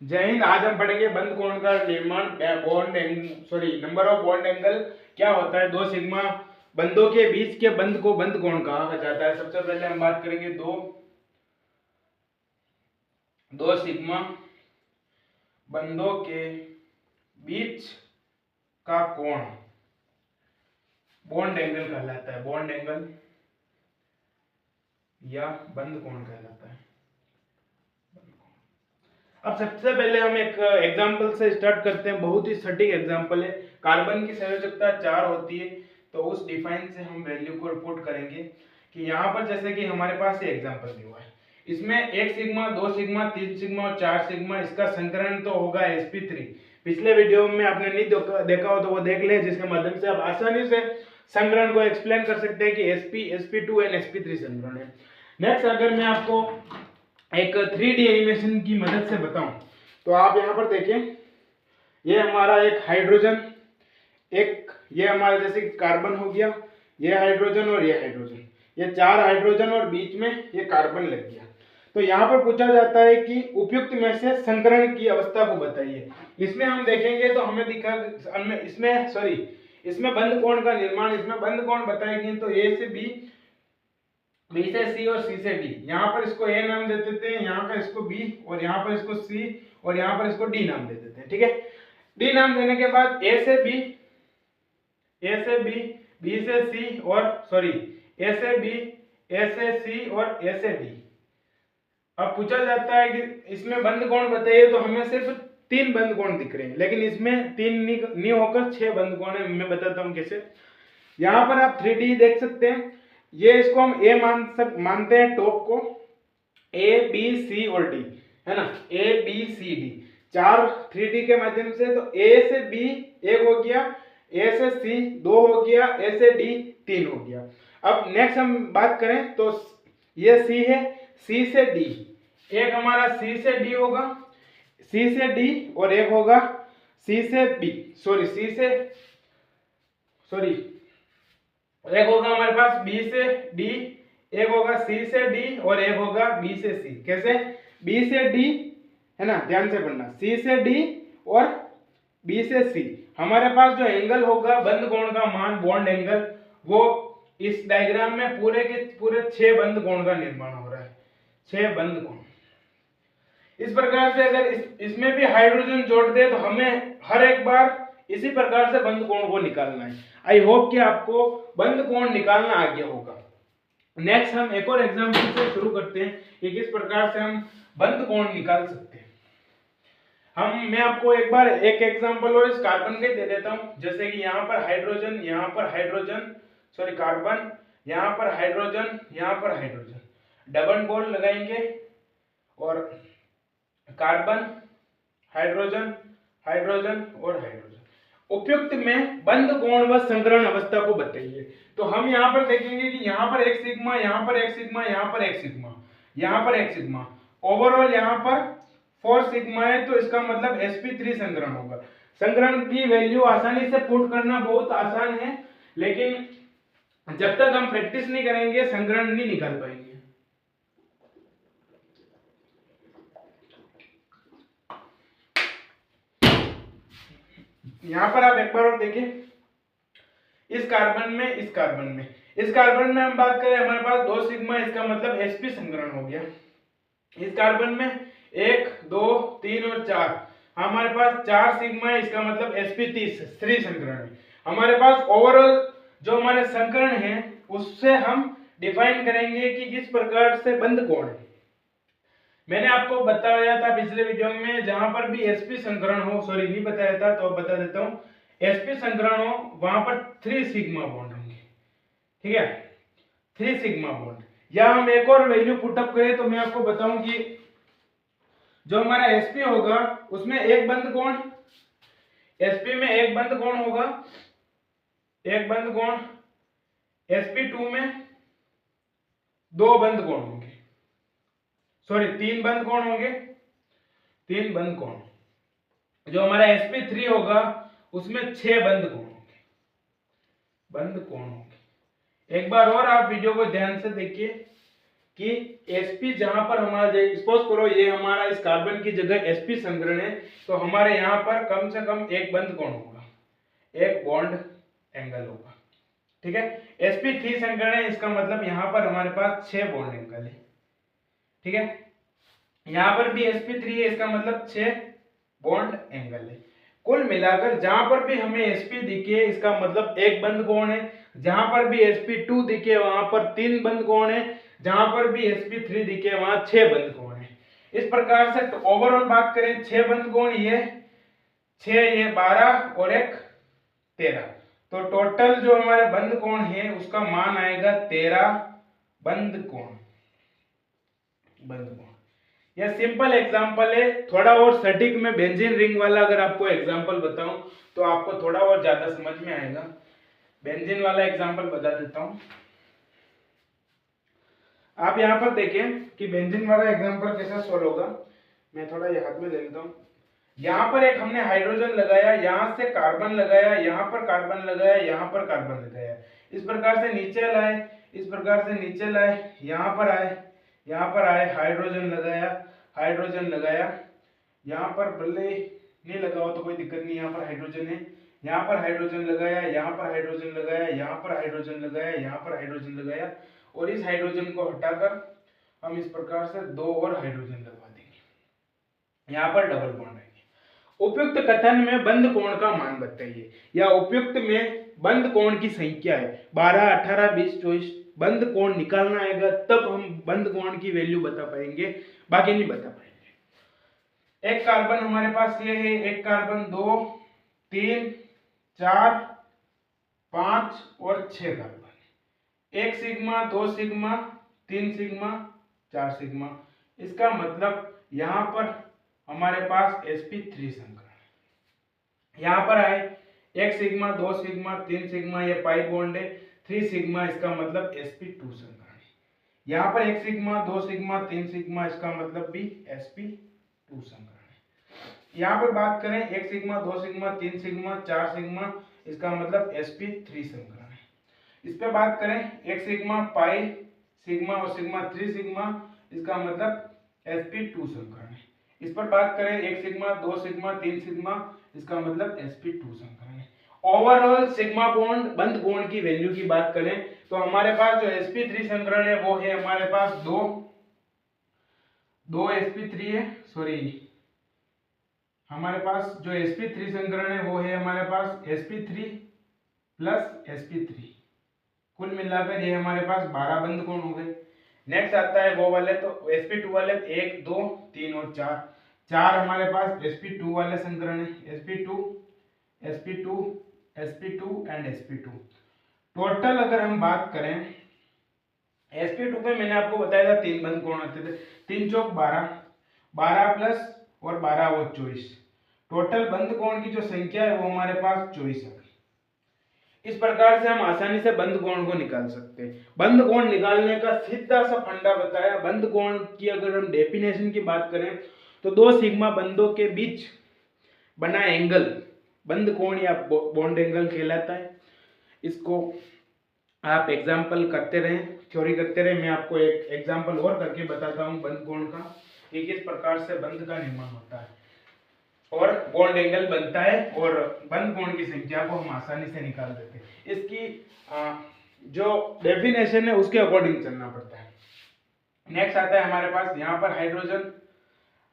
जय हिंद। आज हम पढ़ेंगे बंद कोण का निर्माण, नंबर ऑफ बॉन्ड एंगल क्या होता है, दो सिग्मा बंदों के बीच के बंद को बंद कोण कहा जाता है। सबसे पहले हम बात करेंगे दो सिग्मा बंदों के बीच का कोण बॉन्ड एंगल कहलाता है। बॉन्ड एंगल या बंद कोण कहलाता है। अब सबसे पहले हम एक एग्जांपल से स्टार्ट करते हैं। बहुत ही सटीक एग्जांपल है। कार्बन की संयोजकता 4 होती है, तो उस डिफाइन से हम वैल्यू को रिपोर्ट करेंगे कि यहाँ पर जैसे कि हमारे पास ये एग्जांपल दिया हुआ है, इसमें 1 सिग्मा, 2 सिग्मा, 3 सिग्मा और 4 सिग्मा, इसका संकरण तो होगा sp3। पिछले वीडियो में आपने नहीं देखा हो तो वो देख ले, जिसके माध्यम से आप आसानी से संकरण को एक्सप्लेन कर सकते हैं कि sp, sp2 एंड sp3 संकरण है। नेक्स्ट, अगर मैं आपको एक 3D एनिमेशन की मदद से बताऊं तो आप यहाँ पर देखें, ये हमारा एक हाइड्रोजन, एक ये हमारा जैसे कार्बन हो गया, ये हाइड्रोजन और ये हाइड्रोजन, ये 4 हाइड्रोजन और बीच में ये कार्बन लग गया। तो यहाँ पर पूछा जाता है कि उपयुक्त में से संकरण की अवस्था को बताइए। इसमें हम देखेंगे तो हमें इसमें बंद कोण का निर्माण, इसमें बंद कोण बताएंगे तो ए से बी, बी से सी और सी से डी। यहाँ पर इसको ए नाम दे देते हैं, यहाँ पर इसको बी और यहाँ पर इसको सी और यहाँ पर इसको डी नाम दे देते हैं। ठीक है, डी नाम देने के बाद ए से बी, बी से सी और ए से बी, ए से सी और ए से डी। अब पूछा जाता है कि इसमें बंद कोण बताइए, तो हमें सिर्फ 3 बंद कोण दिख रहे हैं, लेकिन इसमें 3 नहीं होकर 6 बंद कोण है। मैं बताता हूँ कैसे। यहाँ पर आप 3D देख सकते हैं, ये इसको हम ए मानते हैं, टॉप को ए बी सी और डी, है ना, A B C D 4 3D के माध्यम से। तो ए से बी 1 हो गया, ए से सी 2 हो गया, ए से डी 3 हो गया। अब नेक्स्ट हम बात करें तो ये सी है, सी से डी, एक हमारा सी से डी होगा, सी से डी और एक होगा सी से बी, एक होगा हमारे पास बी से डी, एक होगा सी से डी और एक होगा बी से सी। कैसे? बी से डी, है ना, ध्यान से पढ़ना, सी से डी और बी से सी। हमारे पास जो एंगल होगा बंद कोण का मान, बॉन्ड एंगल, वो इस डायग्राम में पूरे के पूरे 6 बंद कोण का निर्माण हो रहा है। 6 बंद कोण। इस प्रकार से अगर इसमें भी हाइड्रोजन जोड़ दे तो हमें हर एक बार इसी प्रकार से बंद कोण को निकालना है। आई होप कि आपको बंद कोण निकालना आ गया होगा। नेक्स्ट हम एक और एग्जांपल से शुरू करते हैं कि किस प्रकार से हम बंद कोण निकाल सकते हैं। मैं आपको एक बार एक एग्जांपल और इस कार्बन के दे देता हूं। जैसे कि यहाँ पर हाइड्रोजन, यहाँ पर हाइड्रोजन, कार्बन, यहाँ पर हाइड्रोजन, यहाँ पर हाइड्रोजन, डबल बॉन्ड लगाएंगे और कार्बन, हाइड्रोजन, हाइड्रोजन और हाइड्रोजन। उपयुक्त में बंद कोण व संकरण अवस्था को बताइए। तो हम यहाँ पर देखेंगे कि यहाँ पर 1 सिग्मा, यहाँ पर 1 सिग्मा, यहाँ पर 1 सिग्मा, यहाँ पर 1 सिग्मा, ओवरऑल यहाँ पर 4 सिग्मा है। तो इसका मतलब sp3 संकरण होगा। संकरण की वैल्यू आसानी से पुट करना बहुत आसान है, लेकिन जब तक हम प्रैक्टिस नहीं करेंगे संकरण नहीं निकाल पाएंगे। यहाँ पर आप एक बार और देखिए, इस कार्बन में हम बात करें, हमारे पास 2 सिग्मा, इसका मतलब sp संकरण हो गया। इस कार्बन में 1 2 3 और 4, हमारे पास 4 सिग्मा है, इसका मतलब sp3 संकरण है। हमारे पास ओवरऑल जो हमारे संकरण है उससे हम डिफाइन करेंगे कि किस प्रकार से बंद कोण है। मैंने आपको बताया था पिछले वीडियो में, जहां पर भी sp संकरण हो, नहीं बताया था तो बता देता हूं, sp संकरण हो वहां पर 3 सिग्मा बॉन्ड होंगे। ठीक है, 3 सिग्मा बॉन्ड। या हम एक और वैल्यू पुटअप करें तो मैं आपको बताऊं कि जो हमारा sp होगा उसमें एक बंद कोण, sp में एक बंद कोण होगा, एक बंद कोण, sp2 में 2 बंद कोण होंगे, 3 बंद कोण होंगे, 3 बंद कोण। जो हमारा sp3 होगा उसमें 6 बंद कोण होंगे। एक बार और आप वीडियो को ध्यान से देखिए कि sp जहां पर हमारा सपोज करो ये हमारा इस कार्बन की जगह sp संकरण है, तो हमारे यहाँ पर कम से कम एक बंध कोण होगा, एक बॉन्ड एंगल होगा, ठीक है। sp3 संकरण है, इसका मतलब यहाँ पर हमारे पास 6 बॉन्ड एंगल है, ठीक है। यहाँ पर भी sp3 है, इसका मतलब 6 बॉन्ड एंगल है। कुल मिलाकर जहां पर भी हमें sp दिखे इसका मतलब एक बंध कोण है, जहां पर भी sp2 दिखे वहां पर 3 बंध कोण है, जहां पर भी sp3 दिखे वहां 6 बंध कोण है। इस प्रकार से ओवरऑल बात करें 6 बंध कोण, ये 6, ये 12 और एक 13, तो टोटल जो हमारे बंध कोण है उसका मान आएगा 13 बंध कोण। यह सिंपल एग्जांपल है, थोड़ा और सटीक में बेंजीन रिंग वाला अगर आपको एग्जांपल बताऊं तो आपको थोड़ा और ज्यादा समझ में आएगा। बेंजीन वाला एग्जांपल बता देता हूं। आप यहां पर देखें कि बेंजीन वाला एग्जांपल कैसा सॉल्व होगा। मैं थोड़ा ये हाथ में ले लेता हूं। यहां पर एक हमने हाइड्रोजन लगाया, यहां से कार्बन लगाया, यहां पर कार्बन लगाया, यहां पर कार्बन लगाया, इस प्रकार से नीचे लाए, इस प्रकार से नीचे लाए, यहां पर आए, यहाँ पर आए, हाइड्रोजन लगाया, हाइड्रोजन लगाया, यहाँ पर भले नहीं लगा हो तो कोई दिक्कत नहीं, यहाँ पर हाइड्रोजन है, यहाँ पर हाइड्रोजन लगाया, यहाँ पर हाइड्रोजन लगाया, यहाँ पर हाइड्रोजन लगाया, यहाँ पर हाइड्रोजन लगाया, और इस हाइड्रोजन को हटाकर हम इस प्रकार से 2 और हाइड्रोजन लगवा देंगे, यहाँ पर डबल बॉन्ड आएंगे। उपयुक्त कथन में बंध कोण का मान बताइए, या उपयुक्त में बंध कोण की संख्या है 12, 18, 20, 24, बंध कोण निकालना आएगा तब हम बंध कोण की वैल्यू बता पाएंगे, बाकी नहीं बता पाएंगे। एक कार्बन हमारे पास ये है, एक कार्बन, 2, 3, 4, 5 और 6 carbon, 1 sigma, 2 sigma, 3 sigma, 4 sigma, इसका मतलब यहां पर हमारे पास sp3 संकरण। यहां पर आए 1 सिग्मा, 2 सिग्मा, 3 सिग्मा, ये पाई बॉन्ड है, 3 सिग्मा, इसका मतलब sp2 संकरण है। यहाँ पर 1 सिग्मा, 2 सिग्मा, 3 सिग्मा, इसका मतलब भी sp2 संकरण है। यहाँ पर बात करें 1 सिग्मा, 2 सिग्मा, 3 सिग्मा, 4 सिग्मा, इसका मतलब sp3 संकरण है। इस पे बात करें 1 सिग्मा, पाई सिग्मा और सिग्मा 3 सिग्मा, इसका मतलब sp2 संकरण है। इस पर बात करें 1 सिग्मा, 2 सिग्मा, 3 सिग्मा, इसका मतलब sp2 संकरण है। ओवरऑल सिग्मा बॉन्ड बंध कोण की वैल्यू की बात करें तो हमारे पास जो sp3 संकरण है वो है हमारे पास 2 sp3 है, सॉरी, हमारे पास जो sp3 संकरण है वो है हमारे पास sp3 प्लस sp3, कुल मिलाकर ये हमारे पास 12 बंध कोण हो गए। नेक्स्ट आता है वो वाले, तो sp2 वाले 1, 2, 3 और 4 हमारे पास sp2 वाले संकरण है, sp2 sp2 sp2 and sp2। Total अगर हम बात करें sp2 पे मैंने आपको बताया था 3 बंध कोण होते थे, 3 चौक 12, 12 प्लस और 12 और 24, टोटल बंध कोण की जो संख्या है वो हमारे पास 24 है। इस प्रकार से हम आसानी से बंध कोण को निकाल सकते हैं। बंध कोण निकालने का सीधा सा फंडा बताया। बंध कोण की अगर हम डेफिनेशन की बात करें तो 2 सिग्मा बंधों के बीच बना एंगल बंध कोण या बॉन्ड एंगल कहलाता है। इसको आप एग्जाम्पल करते रहें, थ्योरी करते रहें। मैं आपको एक एग्जाम्पल और करके बताता हूँ बंध कोण का, कि किस प्रकार से बंध का निर्माण होता है और बॉन्ड एंगल बनता है और बंध कोण की संख्या को हम आसानी से निकाल देते हैं। इसकी जो डेफिनेशन है उसके अकॉर्डिंग चलना पड़ता है। नेक्स्ट आता है हमारे पास यहाँ पर हाइड्रोजन।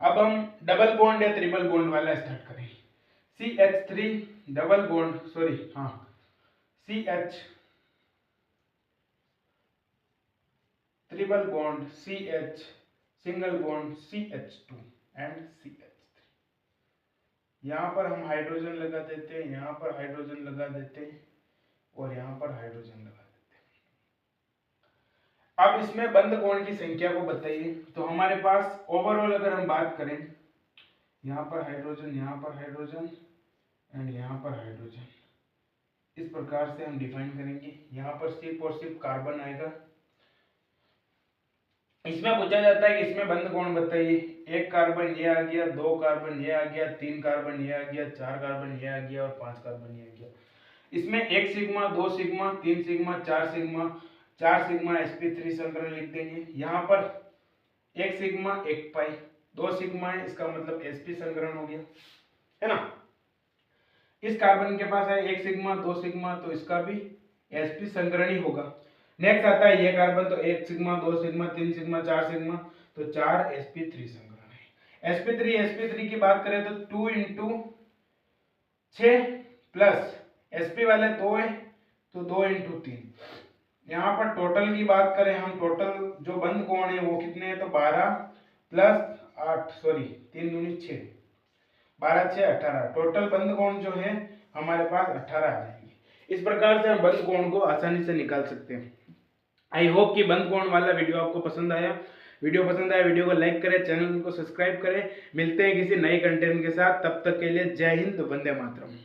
अब हम डबल बॉन्ड या ट्रिपल बॉन्ड वाला स्टार्ट करें। CH3 डबल बॉन्ड, सॉरी हाँ, CH triple bond, CH single bond, CH2 and CH3। यहाँ पर हम हाइड्रोजन लगा देते हैं, यहाँ पर हाइड्रोजन लगा देते हैं और यहाँ पर हाइड्रोजन लगा देते हैं। अब इसमें बंध कोण की संख्या को बताइए। तो हमारे पास ओवरऑल अगर हम बात करें, यहाँ पर हाइड्रोजन, यहाँ पर हाइड्रोजन एंड यहाँ पर हाइड्रोजन, इस प्रकार से हम डिफाइन करेंगे। यहाँ पर सिर्फ और सिर्फ कार्बन आएगा। इसमें पूछा जाता है कि इसमें बंध कोण बताइए। 1 कार्बन ये आ गया, 2 कार्बन ये आ गया, 3 कार्बन ये आ गया, 4 कार्बन ये आ गया और 5 कार्बन ये आ गया। इसमें 1 sigma, 2 sigma, 3 sigma, 4 sigma, 4 sigma sp3 संकरण लिख देंगे। यहाँ पर 1 सिग्मा 1 पाई, 2 सिग्मा है, इसका मतलब sp संकरण हो गया, है ना। इस कार्बन के पास है 1 सिग्मा 2 सिग्मा, तो इसका भी sp संकरण ही होगा। नेक्स्ट आता है ये कार्बन, तो 1 सिग्मा 2 सिग्मा 3 सिग्मा 4 सिग्मा, तो 4 sp3 संकरण है। sp3 की बात करें तो 2 इंटू 6 प्लस sp वाले 2 है तो 2 इंटू 3। यहाँ पर टोटल की बात करें हम, टोटल जो बंद कोण है वो कितने हैं, तो 12 प्लस 8 सॉरी 3 दूनी 6, 12 6 18, टोटल बंद कोण जो है हमारे पास 18 आ जाएंगे। इस प्रकार से हम बंद कोण को आसानी से निकाल सकते हैं। आई होप कि बंद कोण वाला वीडियो आपको पसंद आया। वीडियो पसंद आया वीडियो को लाइक करें, चैनल को सब्सक्राइब करें। मिलते हैं किसी नए कंटेंट के साथ, तब तक के लिए जय हिंद, वंदे मातरम।